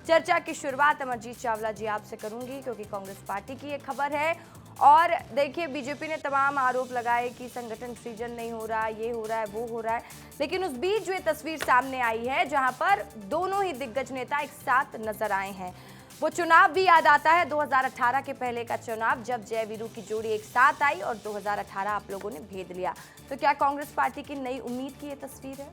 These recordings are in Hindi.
चर्चा की शुरुआत अमरजीत चावला जी आपसे करूंगी, क्योंकि कांग्रेस पार्टी की ये खबर है। और देखिए, बीजेपी ने तमाम आरोप लगाए कि संगठन सृजन नहीं हो रहा, ये हो रहा है, वो हो रहा है, लेकिन उस बीच जो ये तस्वीर सामने आई है जहां पर दोनों ही दिग्गज नेता एक साथ नजर आए हैं, वो चुनाव भी याद आता है 2018 के पहले का चुनाव, जब जय वीरू की जोड़ी एक साथ आई और 2018 आप लोगों ने भेद लिया। तो क्या कांग्रेस पार्टी की नई उम्मीद की ये तस्वीर है?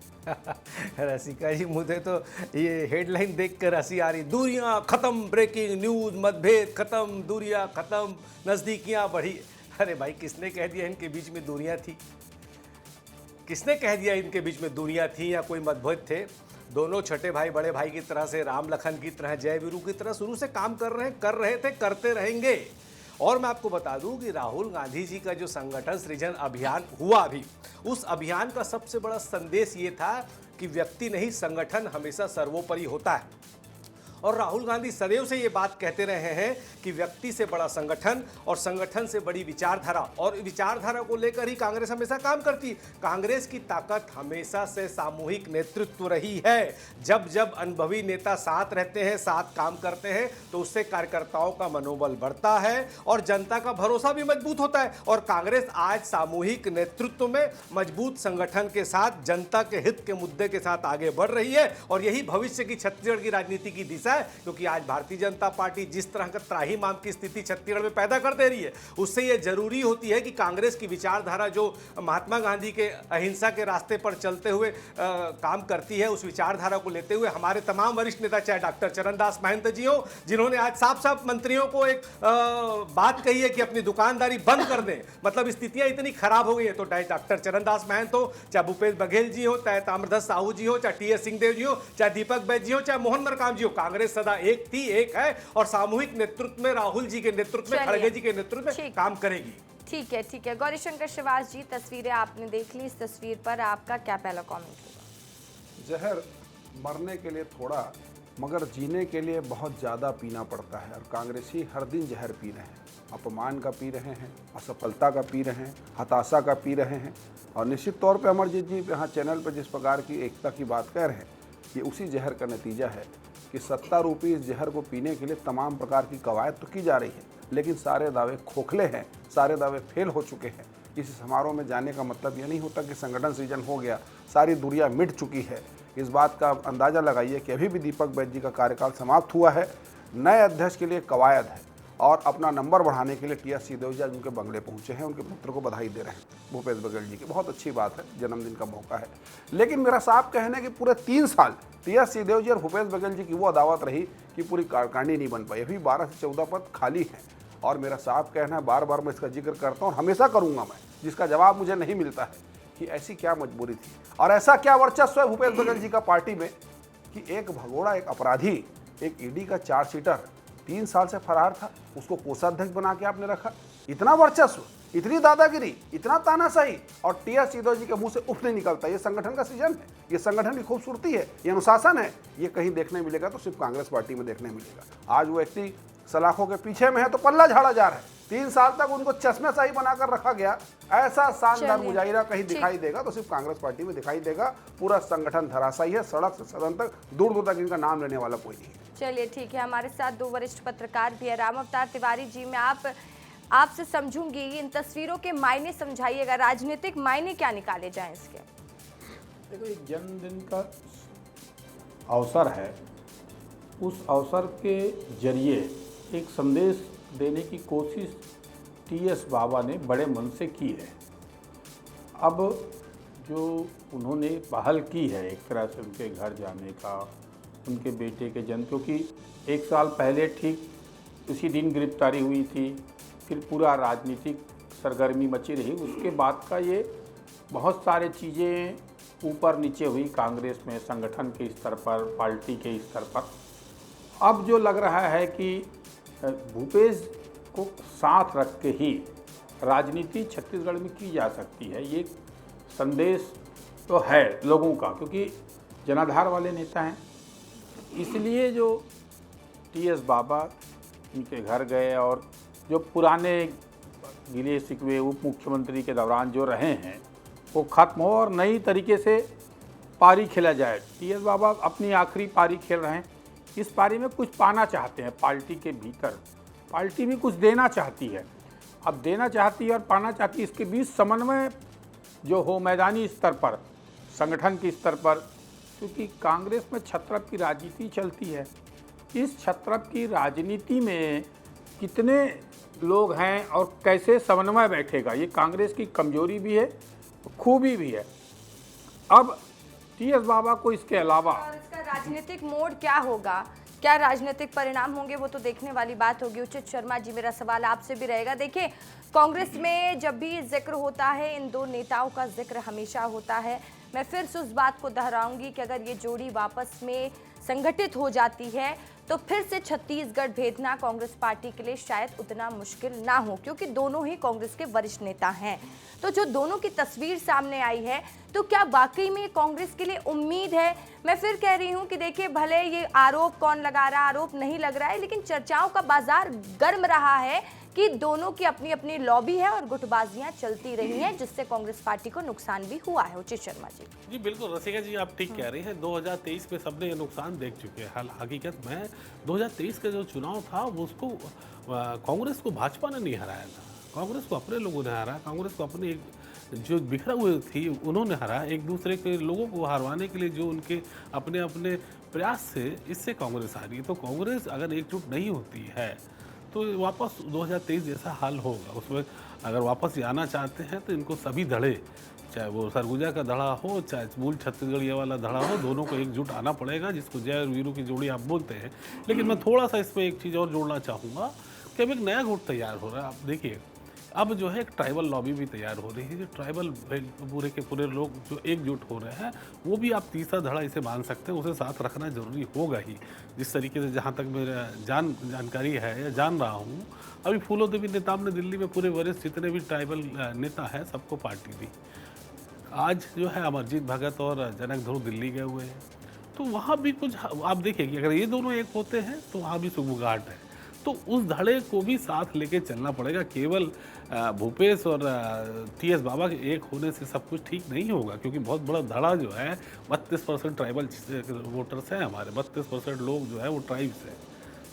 रसिका जी, मुझे तो ये हेडलाइन देखकर हंसी आ रही। दूरियां खत्म, ब्रेकिंग न्यूज, मतभेद खत्म, दूरियां खत्म, नजदीकियां बढ़ी। अरे भाई, किसने कह दिया इनके बीच में दूरियां थी? किसने कह दिया इनके बीच में दूरियां थी या कोई मतभेद थे? दोनों छोटे भाई बड़े भाई की तरह से, राम लखन की तरह, जय वीरू की तरह शुरू से काम कर रहे थे, करते रहेंगे। और मैं आपको बता दूं कि राहुल गांधी जी का जो संगठन सृजन अभियान हुआ अभी, उस अभियान का सबसे बड़ा संदेश ये था कि व्यक्ति नहीं, संगठन हमेशा सर्वोपरि होता है। और राहुल गांधी सदैव से ये बात कहते रहे हैं कि व्यक्ति से बड़ा संगठन और संगठन से बड़ी विचारधारा, और विचारधारा को लेकर ही कांग्रेस हमेशा काम करती। कांग्रेस की ताकत हमेशा से सामूहिक नेतृत्व रही है। जब जब अनुभवी नेता साथ रहते हैं, साथ काम करते हैं, तो उससे कार्यकर्ताओं का मनोबल बढ़ता है और जनता का भरोसा भी मजबूत होता है। और कांग्रेस आज सामूहिक नेतृत्व में मजबूत संगठन के साथ जनता के हित के मुद्दे के साथ आगे बढ़ रही है। और यही भविष्य की छत्तीसगढ़ की राजनीति की दिशा है, क्योंकि आज भारतीय जनता पार्टी जिस तरह का त्राहिमाम की स्थिति छत्तीसगढ़ में पैदा कर दे रही है, उससे यह जरूरी होती है कि कांग्रेस की विचारधारा जो महात्मा गांधी के अहिंसा के रास्ते पर चलते हुए काम करती है, उस विचारधारा को लेते हुए हमारे तमाम वरिष्ठ नेता, चाहे डॉक्टर चरणदास महंत जी हो, जिन्होंने आज साफ साफ मंत्रियों को एक बात कही है कि अपनी दुकानदारी बंद कर दें, मतलब स्थितियां इतनी खराब हो गई है। तो डॉक्टर चरणदास महंत हो, चाहे भूपेश बघेल जी हो, चाहे ताम्रध्वज साहू जी हो, चाहे टी.एस. सिंहदेव जी हो, चाहे दीपक बैज जी हो, चाहे मोहन मरकाम जी हो, कांग्रेस सदा एक थी, एक है, और सामूहिक नेतृत्व में, राहुल जी के नेतृत्व में, खड़गे जी के नेतृत्व में काम करेगी। ठीक है, ठीक है। गौरीशंकर श्रीवास जी, तस्वीरें आपने देख ली, इस तस्वीर पर आपका क्या पहला कमेंट होगा? जहर मरने के लिए थोड़ा, मगर जीने के लिए बहुत ज़्यादा पीना पड़ता है, और कांग्रेसी हर दिन जहर पी रहे हैं। अपमान का पी रहे हैं, असफलता का पी रहे हैं, हताशा का पी रहे हैं। और निश्चित तौर पे अमरजीत जी यहाँ चैनल पर जिस प्रकार की एकता की बात कह रहे हैं, ये उसी जहर का नतीजा है कि सत्ता रूपी इस जहर को पीने के लिए तमाम प्रकार की कवायद तो की जा रही है, लेकिन सारे दावे खोखले हैं, सारे दावे फेल हो चुके हैं। इस समारोह में जाने का मतलब ये नहीं होता कि संगठन सृजन हो गया, सारी दूरियां मिट चुकी है। इस बात का अंदाज़ा लगाइए कि अभी भी दीपक बैज जी का कार्यकाल समाप्त हुआ है, नए अध्यक्ष के लिए कवायद है, और अपना नंबर बढ़ाने के लिए टी.एस. सिंहदेव जी उनके बंगले पहुंचे हैं, उनके पुत्र को बधाई दे रहे हैं, भूपेश बघेल जी की। बहुत अच्छी बात है, जन्मदिन का मौका है। लेकिन मेरा साफ कहना है कि पूरे 3 साल टी.एस. सिंहदेव जी और भूपेश बघेल जी की वो अदावत रही कि पूरी कार्यकारिणी नहीं बन पाई। अभी 12 से 14 पद खाली हैं, और मेरा साफ कहना है, बार बार मैं इसका जिक्र करता हूँ और हमेशा करूँगा मैं, जिसका जवाब मुझे नहीं मिलता है कि ऐसी क्या मजबूरी थी और ऐसा क्या वर्चस्व है भूपेश बघेल जी का पार्टी में कि एक भगोड़ा, एक अपराधी, एक ईडी का चार्जशीटर 3 साल से फरार था, उसको कोषाध्यक्ष बना के आपने रखा। इतना वर्चस्व, इतनी दादागिरी, इतना तानाशाही, और टी.एस. सिंहदेव जी के मुंह से उफ नहीं निकलता। ये संगठन का सृजन है, ये संगठन की खूबसूरती है, ये अनुशासन है। ये कहीं देखने मिलेगा तो सिर्फ कांग्रेस पार्टी में देखने मिलेगा। आज वो व्यक्ति सलाखों के पीछे में है तो पल्ला झाड़ा जा रहा है। 3 साल तक उनको चश्मेशाही बनाकर रखा गया। ऐसा शानदार मुजाहिरा कहीं दिखाई देगा तो सिर्फ कांग्रेस पार्टी में दिखाई देगा। पूरा संगठन धराशायी है, सड़क से सदन तक, दूर दूर तक इनका नाम लेने वाला कोई नहीं है। चलिए, ठीक है। हमारे साथ 2 वरिष्ठ पत्रकार भी है। राम अवतार तिवारी जी, मैं आपसे समझूंगी, इन तस्वीरों के मायने समझाइएगा, राजनीतिक मायने क्या निकाले जाएं इसके? देखो, एक जन्मदिन का अवसर है, उस अवसर के जरिए एक संदेश देने की कोशिश टी.एस. बाबा ने बड़े मन से की है। अब जो उन्होंने पहल की है एक तरह से उनके घर जाने का, उनके बेटे के जन्म, क्योंकि 1 साल पहले ठीक उसी दिन गिरफ्तारी हुई थी, फिर पूरा राजनीतिक सरगर्मी मची रही। उसके बाद का ये बहुत सारे चीज़ें ऊपर नीचे हुई कांग्रेस में, संगठन के स्तर पर, पार्टी के स्तर पर। अब जो लग रहा है कि भूपेश को साथ रख के ही राजनीति छत्तीसगढ़ में की जा सकती है, ये संदेश तो है लोगों का, क्योंकि जनाधार वाले नेता हैं। इसलिए जो टी.एस. बाबा इनके घर गए और जो पुराने गिले शिकवे उप मुख्यमंत्री के दौरान जो रहे हैं वो खत्म हो और नई तरीके से पारी खेला जाए। टी.एस. बाबा अपनी आखिरी पारी खेल रहे हैं। इस पारी में कुछ पाना चाहते हैं पार्टी के भीतर, पार्टी भी कुछ देना चाहती है। अब देना चाहती है और पाना चाहती है, इसके बीच समन्वय जो हो मैदानी स्तर पर, संगठन के स्तर पर, क्योंकि कांग्रेस में छत्रप की राजनीति चलती है। इस छत्रप की राजनीति में कितने लोग हैं और कैसे समन्वय बैठेगा, ये कांग्रेस की कमजोरी भी है, खूबी भी है। अब टीएस बाबा को इसके अलावा और इसका राजनीतिक मोड क्या होगा, क्या राजनीतिक परिणाम होंगे, वो तो देखने वाली बात होगी। उचित शर्मा जी, मेरा सवाल आपसे भी रहेगा। देखिए, कांग्रेस में जब भी जिक्र होता है, इन दो नेताओं का जिक्र हमेशा होता है। मैं फिर से उस बात को दोहराऊंगी कि अगर ये जोड़ी वापस में संगठित हो जाती है तो फिर से छत्तीसगढ़ भेजना कांग्रेस पार्टी के लिए शायद उतना मुश्किल ना हो, क्योंकि दोनों ही कांग्रेस के वरिष्ठ नेता हैं। तो जो दोनों की तस्वीर सामने आई है, तो क्या वाकई में कांग्रेस के लिए उम्मीद है? मैं फिर कह रही हूं कि देखिए, भले ये आरोप कौन लगा रहा, आरोप नहीं लग रहा है, लेकिन चर्चाओं का बाजार गर्म रहा है कि दोनों की अपनी अपनी लॉबी है और गुटबाजियां चलती रही हैं, जिससे कांग्रेस पार्टी को नुकसान भी हुआ है। उचित शर्मा जी। जी बिल्कुल रसिका जी, आप ठीक कह रही हैं। 2023 में सबने ये नुकसान देख चुके हैं। हकीकत में 2023 का जो चुनाव था वो उसको कांग्रेस को भाजपा ने नहीं हराया था, कांग्रेस को अपने लोगों ने हराया, कांग्रेस को अपने जो बिखरा हुए थी उन्होंने हराया। एक दूसरे के लोगों को हरवाने के लिए जो उनके अपने अपने प्रयास थे, इससे कांग्रेस हारी है। तो कांग्रेस अगर एकजुट नहीं होती है तो वापस 2023 जैसा हाल होगा। उसमें अगर वापस आना चाहते हैं तो इनको सभी धड़े, चाहे वो सरगुजा का धड़ा हो, चाहे मूल छत्तीसगढ़ ये वाला धड़ा हो, दोनों को एकजुट आना पड़ेगा, जिसको जय और वीरू की जोड़ी आप बोलते हैं। लेकिन मैं थोड़ा सा इसमें एक चीज़ और जोड़ना चाहूँगा कि अब एक नया गुट तैयार हो रहा है। आप देखिए, अब जो है एक ट्राइबल लॉबी भी तैयार हो रही है। जो ट्राइबल पूरे के पूरे लोग जो एकजुट हो रहे हैं, वो भी आप तीसरा धड़ा इसे मान सकते हैं, उसे साथ रखना जरूरी होगा ही। जिस तरीके से जहाँ तक मेरा जानकारी है या जान रहा हूँ, अभी फूलो देवी नेताम ने दिल्ली में पूरे वरिष्ठ जितने भी ट्राइबल नेता हैं सबको पार्टी दी। आज जो है अमरजीत भगत और जनक ध्रुव दिल्ली गए हुए हैं, तो वहाँ भी कुछ आप देखिए कि अगर ये दोनों एक होते हैं तो वहाँ भी सुगबुगाहट है। तो उस धड़े को भी साथ लेके चलना पड़ेगा। केवल भूपेश और टीएस बाबा के एक होने से सब कुछ ठीक नहीं होगा, क्योंकि बहुत बड़ा धड़ा जो है 32% ट्राइबल वोटर्स हैं हमारे, 32% लोग जो है वो ट्राइब्स हैं।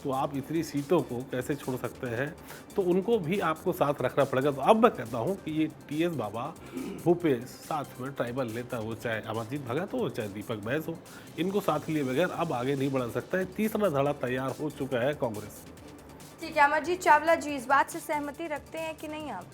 तो आप इतनी सीटों को कैसे छोड़ सकते हैं? तो उनको भी आपको साथ रखना पड़ेगा। तो अब मैं कहता हूँ कि ये टीएस बाबा, भूपेश, साथ में ट्राइबल नेता हो, चाहे अमरजीत भगत हो, चाहे दीपक बैस हो, इनको साथ लिए बगैर अब आगे नहीं बढ़ा सकता है। तीसरा धड़ा तैयार हो चुका है कांग्रेस। ठीक है, अमरजीत चावला जी, इस बात से सहमति रखते हैं कि नहीं आप?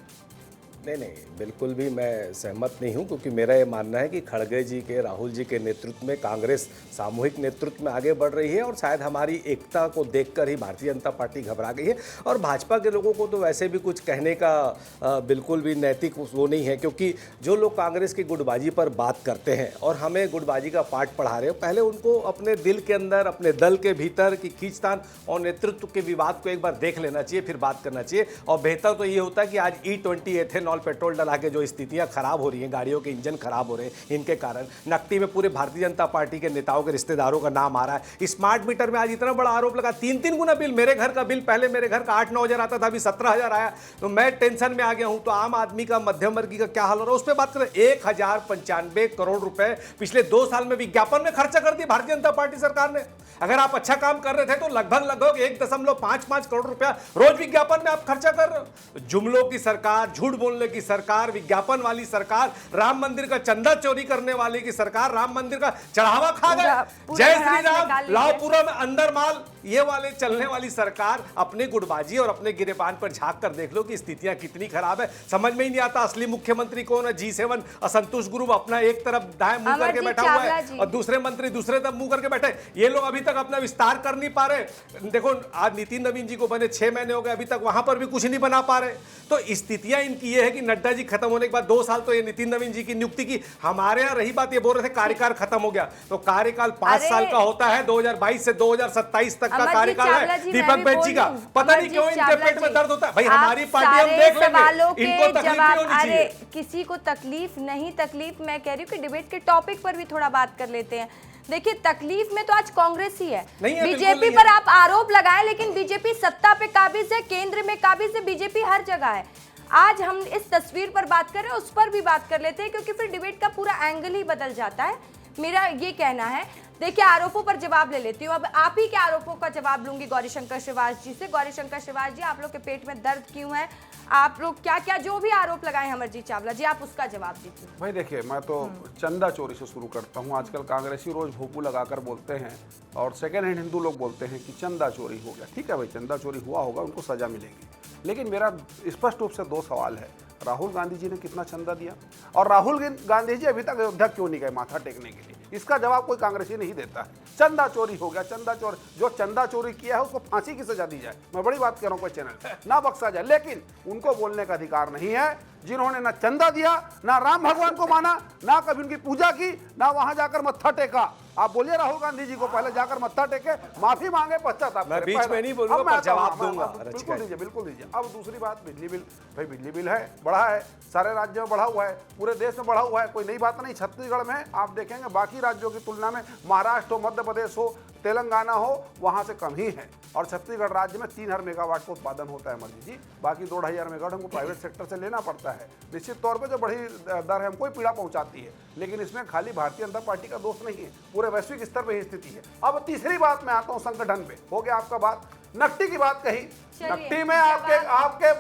नहीं, बिल्कुल भी मैं सहमत नहीं हूं, क्योंकि मेरा ये मानना है कि खड़गे जी के, राहुल जी के नेतृत्व में कांग्रेस सामूहिक नेतृत्व में आगे बढ़ रही है, और शायद हमारी एकता को देखकर ही भारतीय जनता पार्टी घबरा गई है। और भाजपा के लोगों को तो वैसे भी कुछ कहने का बिल्कुल भी नैतिक वो नहीं है, क्योंकि जो लोग कांग्रेस की गुटबाजी पर बात करते हैं और हमें गुटबाजी का पाठ पढ़ा रहे हो, पहले उनको अपने दिल के अंदर, अपने दल के भीतर की खींचतान और नेतृत्व के विवाद को एक बार देख लेना चाहिए, फिर बात करना चाहिए। और बेहतर तो ये होता है कि आज E20 एथेनॉल पेट्रोल डला के जो स्थितियां खराब हो रही हैं, गाड़ियों के इंजन खराब हो रहे हैं, इनके कारण नकदी में पूरे भारतीय जनता पार्टी के नेताओं के रिश्तेदारों का नाम आ रहा है। स्मार्ट मीटर में आज इतना बड़ा आरोप लगा, 3-3 गुना बिल। मेरे घर का बिल पहले मेरे घर का 8-9 हज़ार आता था, अभी 17,000 आया, तो मैं टेंशन में आ गया हूं। तो आम आदमी का, मध्यम वर्गीय का क्या हाल हो रहा है, उस पर बात करें। 1095 करोड़ रुपए पिछले 2 साल में विज्ञापन में खर्चा कर दी भारतीय जनता पार्टी सरकार ने। अगर आप अच्छा काम कर रहे थे तो लगभग 1.55 करोड़ रुपया रोज विज्ञापन में आप खर्चा कर रहे हो। जुमलों की सरकार, झूठ बोलने की सरकार, विज्ञापन वाली सरकार, राम मंदिर का चंदा चोरी करने वाली की सरकार, राम मंदिर का चढ़ावा खा गए, जय श्री राम, लाओपुरा में अंदर माल, ये वाले चलने वाली सरकार। अपने गुटबाजी और अपने गिरेबान पर झांक कर देख लो कि स्थितियां कितनी खराब है। समझ में ही नहीं आता असली मुख्यमंत्री कौन है। G7 असंतोष ग्रुप अपना एक तरफ दाएं मुंह करके बैठा हुआ है और दूसरे मंत्री दूसरे तरफ मुंह करके बैठे। ये लोग अभी तक अपना विस्तार कर नहीं पा रहे। देखो, आज नितिन नवीन जी को बने 6 महीने हो गए, अभी तक वहां पर भी कुछ नहीं बना पा रहे। तो स्थितियां इनकी ये है कि नड्डा जी खत्म होने के बाद 2 साल तो ये नितिन नवीन जी की नियुक्ति की। हमारे यहाँ रही बात, ये बोल रहे थे कार्यकाल खत्म हो गया, तो कार्यकाल 5 साल का होता है। 2022 से 2027 तक का कार्यकाल है दीपक बैस जी का। पता नहीं क्यों इनके पेट में दर्द होता है। भाई हमारी पार्टी हम देख लेंगे, इनको तकलीफ नहीं होनी चाहिए। किसी को तकलीफ नहीं, तकलीफ मैं कह रही हूँ कि डिबेट के टॉपिक पर भी थोड़ा बात कर लेते हैं। देखिए, तकलीफ में तो आज कांग्रेस ही है। बीजेपी पर आप आरोप लगाए, लेकिन बीजेपी सत्ता पे काबिज है, केंद्र में काबिज है, बीजेपी हर जगह है। आज हम इस तस्वीर पर बात कर रहे हैं, उस पर भी बात कर लेते हैं, क्योंकि फिर डिबेट का पूरा एंगल ही बदल जाता है। मेरा ये कहना है। देखिए आरोपों पर जवाब ले लेती हूँ। अब आप ही के आरोपों का जवाब लूंगी गौरीशंकर श्रीवास जी से। गौरीशंकर श्रीवास जी, आप लोग के पेट में दर्द क्यों है? आप लोग क्या क्या जो भी आरोप लगाए अमरजीत चावला जी, आप उसका जवाब दीजिए। भाई देखिए, मैं तो चंदा चोरी से शुरू करता हूँ। आजकल कांग्रेसी रोज भोपू लगाकर बोलते हैं और सेकेंड हैंड हिंदू लोग बोलते हैं कि चंदा चोरी हो गया। ठीक है भाई, चंदा चोरी हुआ होगा, उनको सजा मिलेगी। लेकिन मेरा स्पष्ट रूप से दो सवाल है। राहुल गांधी जी ने कितना चंदा दिया और राहुल गांधी जी अभी तक अयोध्या क्यों नहीं गए माथा टेकने के लिए? इसका जवाब कोई कांग्रेसी नहीं देता है। चंदा चोरी हो गया, चंदा चोरी, जो चंदा चोरी किया है उसको फांसी की सजा दी जाए। मैं बड़ी बात कह रहा हूँ, कोई चैनल ना बख्शा जाए। लेकिन उनको बोलने का अधिकार नहीं है जिन्होंने ना चंदा दिया, ना राम भगवान को माना, ना कभी उनकी पूजा की, ना वहां जाकर मत्था टेका। आप बोलिए राहुल गांधी जी को पहले जाकर मत्था टेके, माफी मांगे, पश्चाताप मैं करें। बीच में नहीं बोलूंगा, अब मैं पर जवाब आता हूं, दूंगा। बिल्कुल दीजिए, बिल्कुल दीजिए। अब दूसरी बात, बिजली बिल। भाई बिजली बिल है, बढ़ा है, सारे राज्यों में बढ़ा हुआ है, पूरे देश में बढ़ा हुआ है, कोई नई बात नहीं। छत्तीसगढ़ में आप देखेंगे बाकी राज्यों की तुलना में, महाराष्ट्र हो, मध्य प्रदेश हो, तेलंगाना हो, वहां से कम ही है। और छत्तीसगढ़ राज्य में 3000 मेगावाट का उत्पादन होता है अमरजीत जी। बाकी 2-2,500 मेगावाट हमको प्राइवेट सेक्टर से लेना पड़ता है। निश्चित तौर पे जो बड़ी दर है हमको पीड़ा पहुंचाती है, लेकिन इसमें खाली भारतीय जनता पार्टी का दोष नहीं है, पूरे वैश्विक स्तर पे ही स्थिति है। अब तीसरी बात, मैं आता हूं संगठन पे। हो गया आपका बात, नकटी की बात कही। नकटी में आपके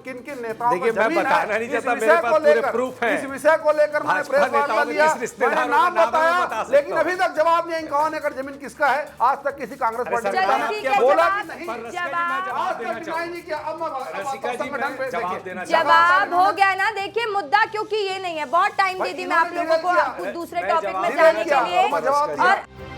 किन किन नेताओं देखिए, को मैं जमीन बताना है, नहीं इस चाहता, विषय मेरे पास को पूरे लेकर- प्रूफ हैं। इस विषय को लेकर मैंने भाजपा प्रेस वार्ता नेताओं के लिया, किस रिश्तेदारों मैंने का नाम नाम मैं बताया, बता सकता लेकिन हूं। अभी तक जवाब नहीं है 51 एकड़ जमीन किसका है। आज तक किसी कांग्रेस पार्टी सर, ने चलिए मैं ठीक आपके है, बोला जवाब कि नहीं। पर रसिका जी, मैं जवाब जवाब आज देना तक चाहूंगा। डिनाई नहीं किया। अब मैं रसिका जी, संगठन मैं पे जवाब देखिए। देना चाहूंगा। जवाब हो गया ना। देखिए मुद्दा क्योंकि ये नहीं है, बहुत टाइम दे दी मैं आप लोगों को, किया। आप दूसरे मैं टॉपिक जवाब में देना जाने के चाहूंगा। लिए। मैं जवाब दिया। और